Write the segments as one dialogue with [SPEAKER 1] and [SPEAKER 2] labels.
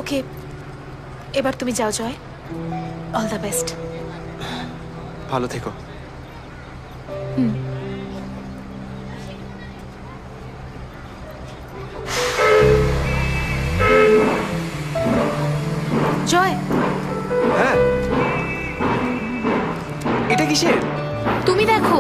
[SPEAKER 1] ওকে, এবার তুমি যাও জয়। All the best.
[SPEAKER 2] ভালো থেকো।
[SPEAKER 1] জয়,
[SPEAKER 2] হ্যাঁ, এটা কিসের?
[SPEAKER 1] তুমি দেখো।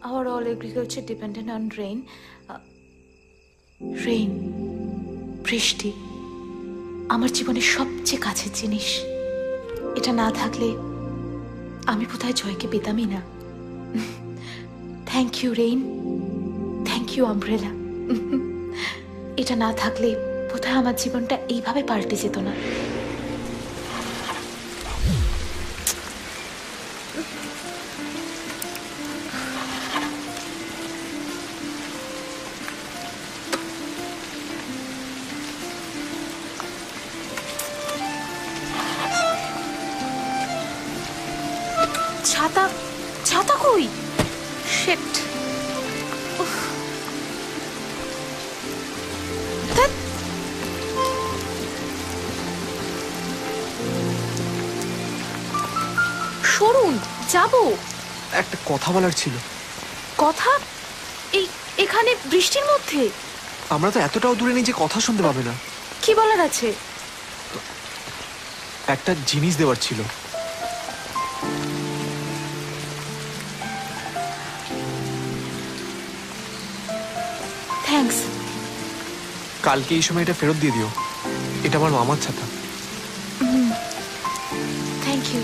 [SPEAKER 1] Our all agriculture dependent on rain. Rain, বৃষ্টি আমার জীবনের সবচেয়ে কাছের জিনিস। এটা না থাকলে আমি বোধহয় জয়কে পেতামই না। Thank you rain, thank you umbrella. এটা না থাকলে বোধহয় আমার জীবনটা এইভাবে পাল্টে যেত না। ছাতা, ছাতা কই? শিট। সরুন, যাবো।
[SPEAKER 2] একটা কথা বলার ছিল।
[SPEAKER 1] কথা? এখানে বৃষ্টির মধ্যে?
[SPEAKER 2] আমরা তো এতটাও দূরে নেই যে কথা শুনতে পাবে না।
[SPEAKER 1] কি বলার আছে?
[SPEAKER 2] একটা জিনিস দেওয়ার ছিল।
[SPEAKER 1] থ্যাঙ্কস।
[SPEAKER 2] কালকে এই সময় এটা ফেরত দিয়ে দিও। এটা আমার মামার ছাতা।
[SPEAKER 1] Thank you.